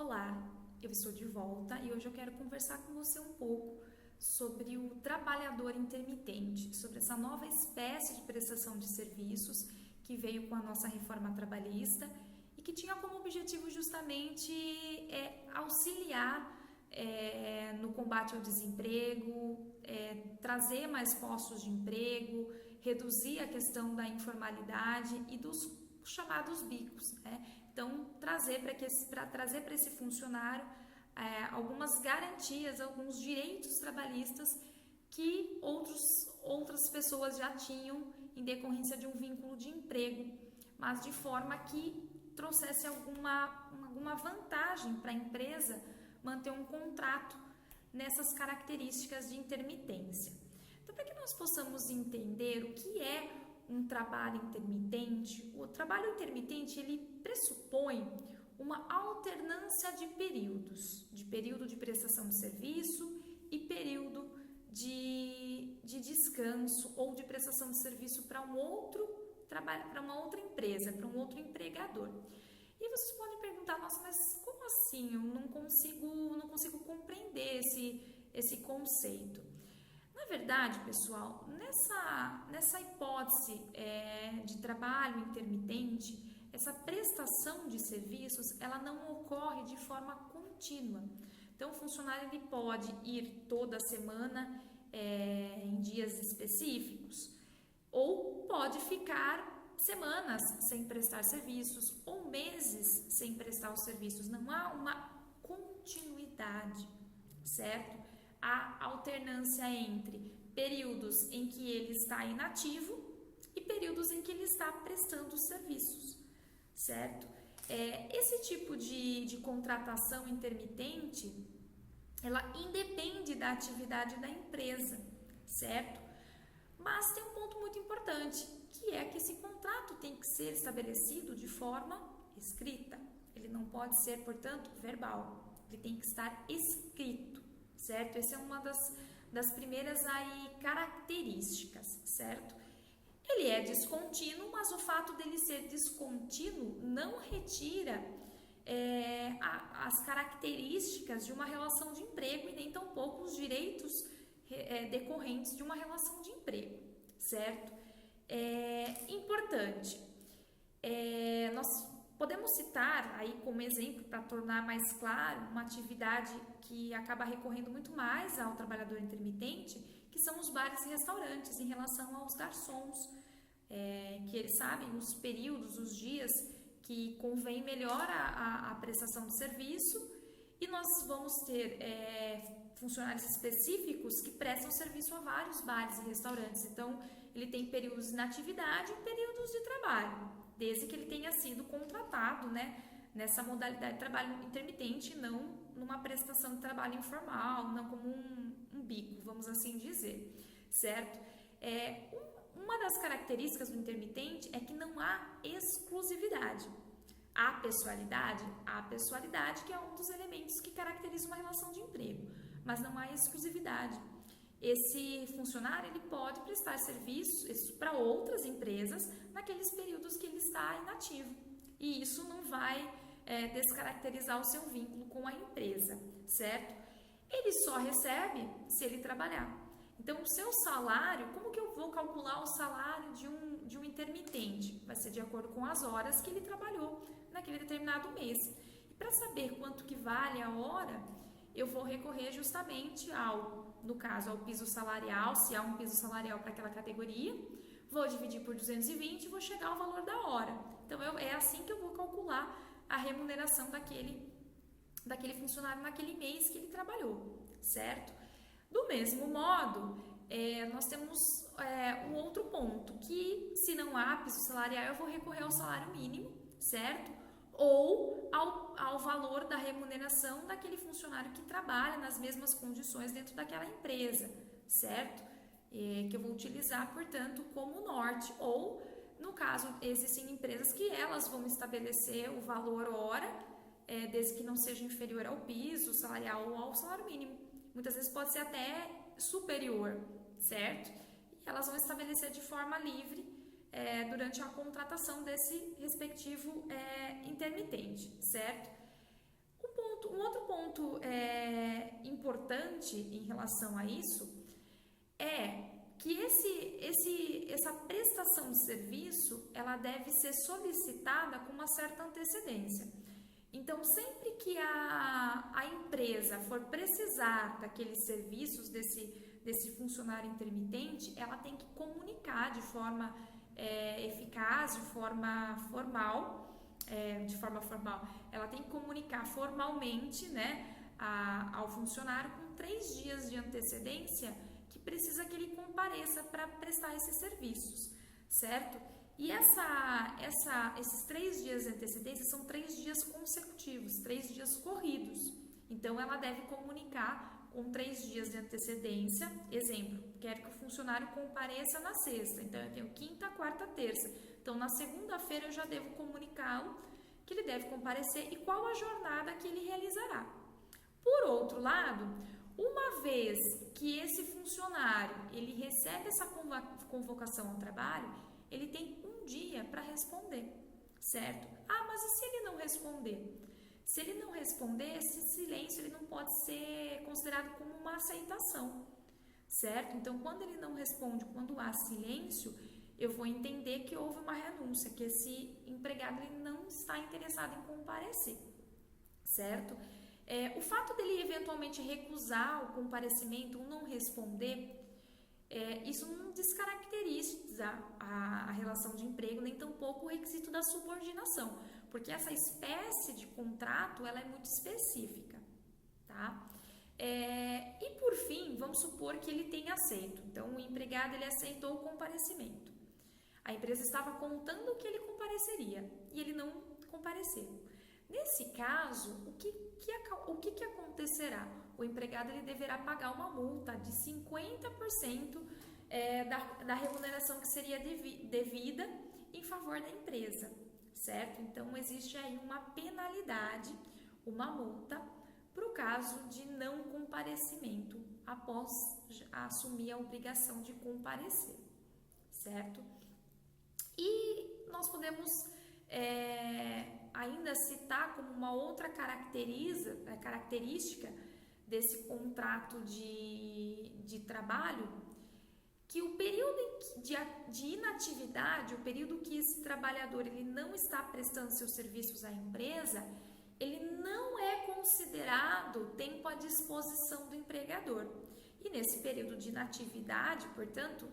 Olá, eu estou de volta e hoje eu quero conversar com você um pouco sobre o trabalhador intermitente, sobre essa nova espécie de prestação de serviços que veio com a nossa reforma trabalhista e que tinha como objetivo justamente auxiliar no combate ao desemprego, trazer mais postos de emprego, reduzir a questão da informalidade e dos chamados bicos, né? Então, trazer para esse funcionário algumas garantias, alguns direitos trabalhistas que outras pessoas já tinham em decorrência de um vínculo de emprego, mas de forma que trouxesse alguma vantagem para a empresa manter um contrato nessas características de intermitência. Então, para que nós possamos entender o que é um trabalho intermitente, o trabalho intermitente ele pressupõe uma alternância de períodos, de período de prestação de serviço e período de descanso ou de prestação de serviço para um outro trabalho, para uma outra empresa, para um outro empregador. E vocês podem perguntar, nossa, mas como assim? Eu não consigo compreender esse conceito. Na verdade, pessoal, nessa hipótese de trabalho intermitente, essa prestação de serviços, ela não ocorre de forma contínua. Então, o funcionário ele pode ir toda semana em dias específicos, ou pode ficar semanas sem prestar serviços, ou meses sem prestar os serviços. Não há uma continuidade, certo? Há alternância entre períodos em que ele está inativo e períodos em que ele está prestando os serviços, certo? Esse tipo de contratação intermitente, ela independe da atividade da empresa, certo? Mas tem um ponto muito importante, que é que esse contrato tem que ser estabelecido de forma escrita. Ele não pode ser, portanto, verbal. Ele tem que estar escrito, certo? Essa é uma das primeiras características, certo? Ele é descontínuo, mas o fato dele ser descontínuo não retira as características de uma relação de emprego e nem tampouco os direitos decorrentes de uma relação de emprego, certo? Importante, nós podemos citar aí como exemplo, para tornar mais claro, uma atividade que acaba recorrendo muito mais ao trabalhador intermitente, que são os bares e restaurantes, em relação aos garçons, que eles sabem os períodos, os dias que convém melhor a prestação de serviço, e nós vamos ter funcionários específicos que prestam serviço a vários bares e restaurantes. Então, ele tem períodos de inatividade e períodos de trabalho, desde que ele tenha sido contratado, né, nessa modalidade de trabalho intermitente, não numa prestação de trabalho informal, não como um bico, vamos assim dizer, certo? Uma das características do intermitente é que não há exclusividade. Há pessoalidade que é um dos elementos que caracteriza uma relação de emprego, mas não há exclusividade. Esse funcionário ele pode prestar serviços para outras empresas naqueles períodos que ele está inativo, e isso não vai descaracterizar o seu vínculo com a empresa, certo? Ele só recebe se ele trabalhar. Então, o seu salário, como que eu vou calcular o salário de um intermitente? Vai ser de acordo com as horas que ele trabalhou naquele determinado mês. E para saber quanto que vale a hora, eu vou recorrer justamente no caso, ao piso salarial, se há um piso salarial para aquela categoria, vou dividir por 220 e vou chegar ao valor da hora. Então, é assim que eu vou calcular a remuneração daquele funcionário naquele mês que ele trabalhou, certo? Do mesmo modo, nós temos um outro ponto, que se não há piso salarial, eu vou recorrer ao salário mínimo, certo? Ou ao valor da remuneração daquele funcionário que trabalha nas mesmas condições dentro daquela empresa, certo? Que eu vou utilizar, portanto, como norte. Ou, no caso, existem empresas que elas vão estabelecer o valor hora, desde que não seja inferior ao piso salarial ou ao salário mínimo. Muitas vezes pode ser até superior, certo? E elas vão estabelecer de forma livre durante a contratação desse respectivo intermitente, certo? Um ponto ponto importante em relação a isso é que essa prestação de serviço, ela deve ser solicitada com uma certa antecedência. Então, sempre que a empresa for precisar daqueles serviços desse funcionário intermitente, ela tem que comunicar de forma eficaz, de forma formal, ela tem que comunicar formalmente, né, ao funcionário com 3 dias de antecedência que precisa que ele compareça para prestar esses serviços, certo? E esses 3 dias de antecedência são 3 dias consecutivos, 3 dias corridos. Então, ela deve comunicar com 3 dias de antecedência. Exemplo, quero que o funcionário compareça na sexta. Então, eu tenho quinta, quarta, terça. Então, na segunda-feira, eu já devo comunicá-lo que ele deve comparecer e qual a jornada que ele realizará. Por outro lado, uma vez que esse funcionário ele recebe essa convocação ao trabalho, ele tem um dia para responder, certo? Ah, mas e se ele não responder? Se ele não responder, esse silêncio ele não pode ser considerado como uma aceitação, certo? Então, quando ele não responde, quando há silêncio, eu vou entender que houve uma renúncia, que esse empregado ele não está interessado em comparecer, certo? O fato dele eventualmente recusar o comparecimento ou não responder, isso não descaracteriza a relação de emprego, nem tampouco o requisito da subordinação, porque essa espécie de contrato ela é muito específica, tá? E por fim, vamos supor que ele tenha aceito. Então, o empregado ele aceitou o comparecimento. A empresa estava contando que ele compareceria e ele não compareceu. Nesse caso, o que acontecerá? O empregado ele deverá pagar uma multa de 50% da remuneração que seria devida em favor da empresa, certo? Então, existe aí uma penalidade, uma multa, para o caso de não comparecimento após assumir a obrigação de comparecer, certo? E nós podemos ainda citar como uma outra característica desse contrato de trabalho, que o período de inatividade, o período que esse trabalhador ele não está prestando seus serviços à empresa, ele não é considerado tempo à disposição do empregador. E nesse período de inatividade, portanto,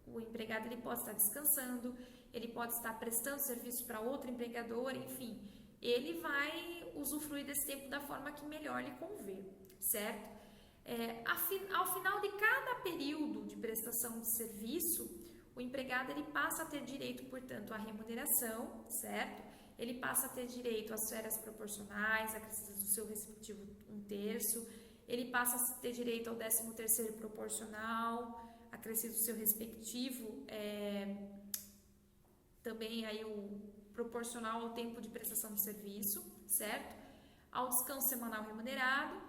o empregado ele pode estar descansando, ele pode estar prestando serviço para outro empregador, enfim, ele vai usufruir desse tempo da forma que melhor lhe convém, certo? Ao final de cada período de prestação de serviço, o empregado ele passa a ter direito, portanto, à remuneração, certo? Ele passa a ter direito às férias proporcionais, acrescidas do seu respectivo 1/3, ele passa a ter direito ao 13º proporcional, acrescido do seu respectivo, também aí o proporcional ao tempo de prestação de serviço, certo? Ao descanso semanal remunerado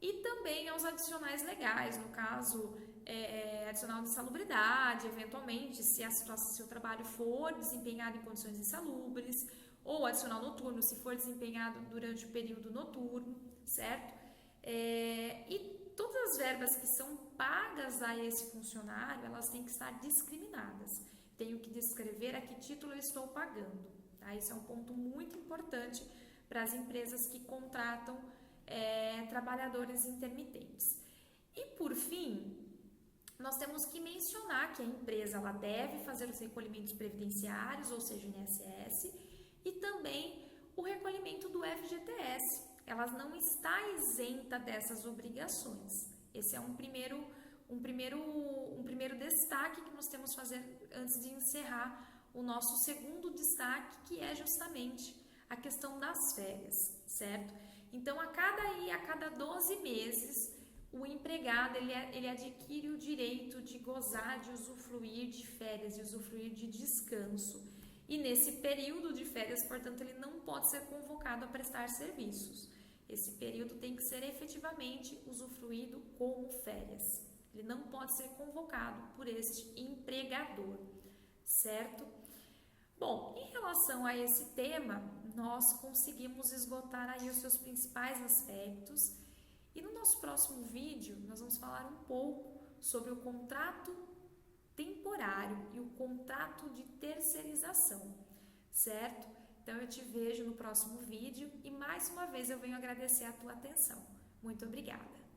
e também aos adicionais legais, no caso, adicional de insalubridade, eventualmente, se o trabalho for desempenhado em condições insalubres, ou adicional noturno, se for desempenhado durante o período noturno, certo? E todas as verbas que são pagas a esse funcionário, elas têm que estar discriminadas. Tenho que descrever a que título eu estou pagando. Tá? Isso é um ponto muito importante para as empresas que contratam trabalhadores intermitentes. E por fim, nós temos que mencionar que a empresa ela deve fazer os recolhimentos previdenciários, ou seja, o INSS, e também o recolhimento do FGTS. Ela não está isenta dessas obrigações. Esse é um primeiro destaque que nós temos que fazer antes de encerrar o nosso segundo destaque, que é justamente a questão das férias, certo? Então, a cada 12 meses, o empregado ele adquire o direito de gozar, de usufruir de férias, de usufruir de descanso. E nesse período de férias, portanto, ele não pode ser convocado a prestar serviços. Esse período tem que ser efetivamente usufruído como férias. Ele não pode ser convocado por este empregador, certo? Bom, em relação a esse tema, nós conseguimos esgotar aí os seus principais aspectos. E no nosso próximo vídeo, nós vamos falar um pouco sobre o contrato temporário e o contrato de terceirização, certo? Então eu te vejo no próximo vídeo e mais uma vez eu venho agradecer a tua atenção. Muito obrigada!